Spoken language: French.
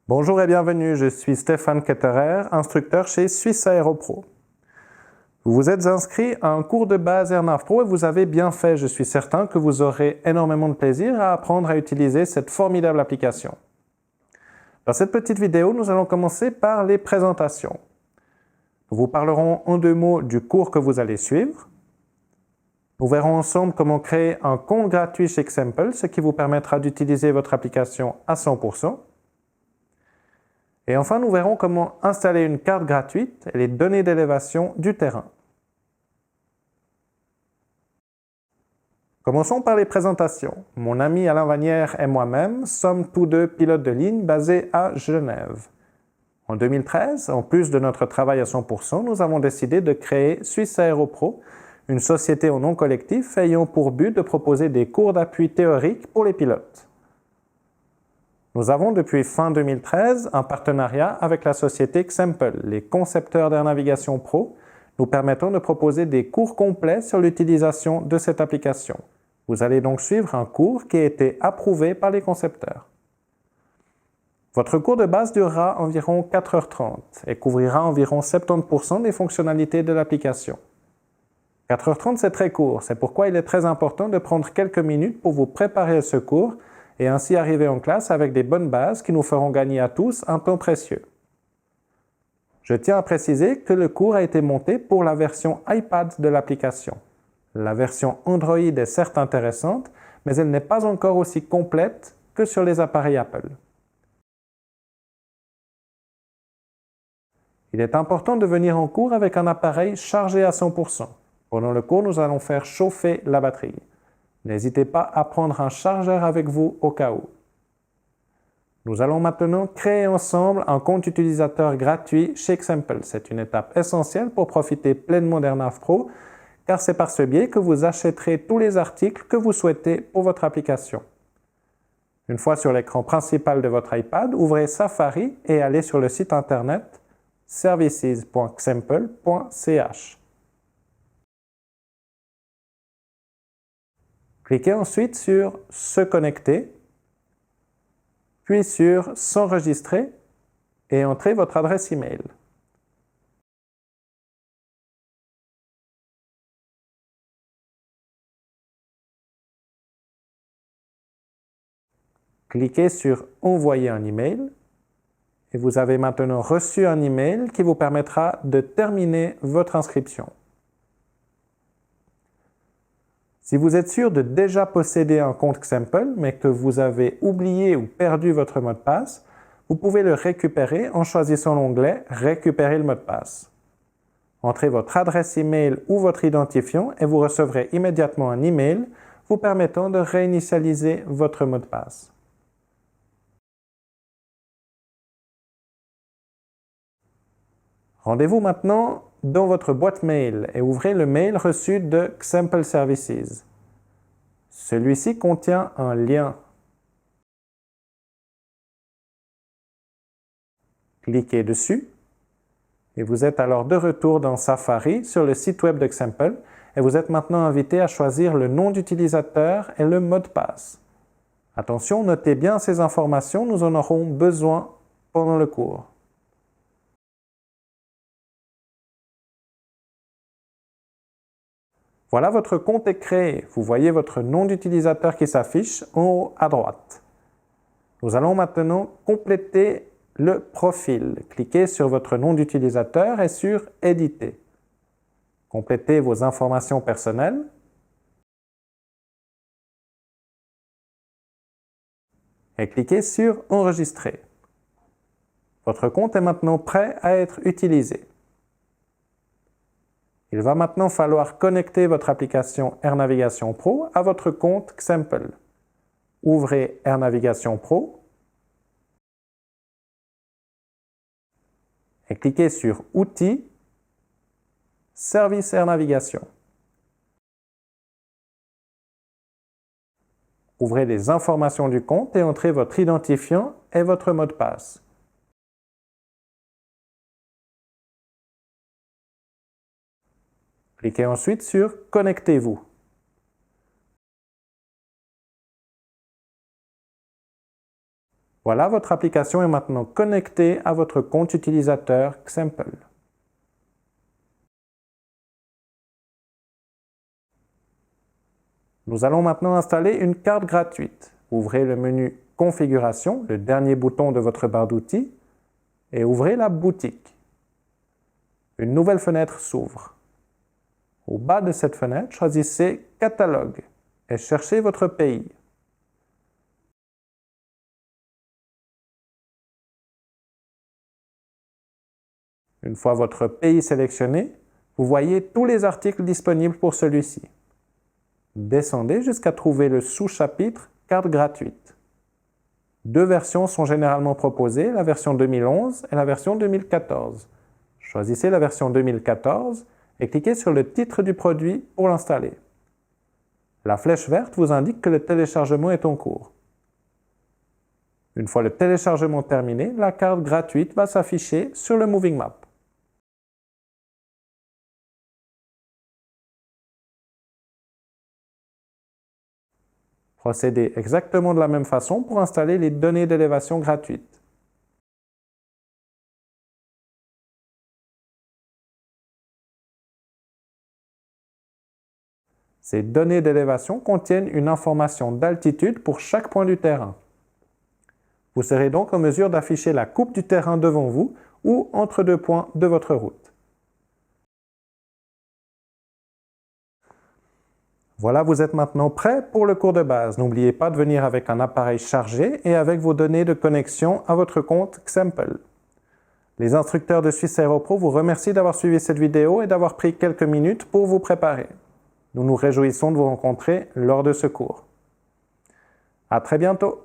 Bonjour et bienvenue, je suis Stéphane Ketterer, instructeur chez Suisse Aero Pro. Vous vous êtes inscrit à un cours de base Airnav Pro et vous avez bien fait. Je suis certain que vous aurez énormément de plaisir à apprendre à utiliser cette formidable application. Dans cette petite vidéo, nous allons commencer par les présentations. Nous vous parlerons en 2 mots du cours que vous allez suivre. Nous verrons ensemble comment créer un compte gratuit chez Xample, ce qui vous permettra d'utiliser votre application à 100%. Et enfin, nous verrons comment installer une carte gratuite et les données d'élévation du terrain. Commençons par les présentations. Mon ami Alain Vanière et moi-même sommes tous deux pilotes de ligne basés à Genève. En 2013, en plus de notre travail à 100%, nous avons décidé de créer Suisse Aero Pro, une société au nom collectif ayant pour but de proposer des cours d'appui théoriques pour les pilotes. Nous avons depuis fin 2013 un partenariat avec la société Xample, les concepteurs d'Air Navigation Pro, nous permettant de proposer des cours complets sur l'utilisation de cette application. Vous allez donc suivre un cours qui a été approuvé par les concepteurs. Votre cours de base durera environ 4h30 et couvrira environ 70% des fonctionnalités de l'application. 4h30 c'est très court, c'est pourquoi il est très important de prendre quelques minutes pour vous préparer à ce cours et ainsi arriver en classe avec des bonnes bases qui nous feront gagner à tous un temps précieux. Je tiens à préciser que le cours a été monté pour la version iPad de l'application. La version Android est certes intéressante, mais elle n'est pas encore aussi complète que sur les appareils Apple. Il est important de venir en cours avec un appareil chargé à 100%. Pendant le cours, nous allons faire chauffer la batterie. N'hésitez pas à prendre un chargeur avec vous au cas où. Nous allons maintenant créer ensemble un compte utilisateur gratuit chez Xample. C'est une étape essentielle pour profiter pleinement d'Airnav Pro, car c'est par ce biais que vous achèterez tous les articles que vous souhaitez pour votre application. Une fois sur l'écran principal de votre iPad, ouvrez Safari et allez sur le site internet services.xample.ch. Cliquez ensuite sur « Se connecter », puis sur « S'enregistrer » et entrez votre adresse email. Cliquez sur « Envoyer un email » et vous avez maintenant reçu un email qui vous permettra de terminer votre inscription. Si vous êtes sûr de déjà posséder un compte Xample, mais que vous avez oublié ou perdu votre mot de passe, vous pouvez le récupérer en choisissant l'onglet « Récupérer le mot de passe ». Entrez votre adresse email ou votre identifiant et vous recevrez immédiatement un email vous permettant de réinitialiser votre mot de passe. Rendez-vous maintenant dans votre boîte mail et ouvrez le mail reçu de Xample Services. Celui-ci contient un lien. Cliquez dessus et vous êtes alors de retour dans Safari sur le site web de Xample et vous êtes maintenant invité à choisir le nom d'utilisateur et le mot de passe. Attention, notez bien ces informations, nous en aurons besoin pendant le cours. Voilà, votre compte est créé. Vous voyez votre nom d'utilisateur qui s'affiche en haut à droite. Nous allons maintenant compléter le profil. Cliquez sur votre nom d'utilisateur et sur « Éditer ». Complétez vos informations personnelles. Et cliquez sur « Enregistrer ». Votre compte est maintenant prêt à être utilisé. Il va maintenant falloir connecter votre application Air Navigation Pro à votre compte Xample. Ouvrez Air Navigation Pro et cliquez sur « Outils »,« Service Air Navigation ». Ouvrez les informations du compte et entrez votre identifiant et votre mot de passe. Cliquez ensuite sur « Connectez-vous ». Voilà, votre application est maintenant connectée à votre compte utilisateur Xample. Nous allons maintenant installer une carte gratuite. Ouvrez le menu Configuration, le dernier bouton de votre barre d'outils, et ouvrez la boutique. Une nouvelle fenêtre s'ouvre. Au bas de cette fenêtre, choisissez Catalogue et cherchez votre pays. Une fois votre pays sélectionné, vous voyez tous les articles disponibles pour celui-ci. Descendez jusqu'à trouver le sous-chapitre Carte gratuite. Deux versions sont généralement proposées, la version 2011 et la version 2014. Choisissez la version 2014 et cliquez sur le titre du produit pour l'installer. La flèche verte vous indique que le téléchargement est en cours. Une fois le téléchargement terminé, la carte gratuite va s'afficher sur le Moving Map. Procédez exactement de la même façon pour installer les données d'élévation gratuites. Ces données d'élévation contiennent une information d'altitude pour chaque point du terrain. Vous serez donc en mesure d'afficher la coupe du terrain devant vous ou entre deux points de votre route. Voilà, vous êtes maintenant prêt pour le cours de base. N'oubliez pas de venir avec un appareil chargé et avec vos données de connexion à votre compte Xample. Les instructeurs de Swiss Aero Pro vous remercient d'avoir suivi cette vidéo et d'avoir pris quelques minutes pour vous préparer. Nous nous réjouissons de vous rencontrer lors de ce cours. À très bientôt!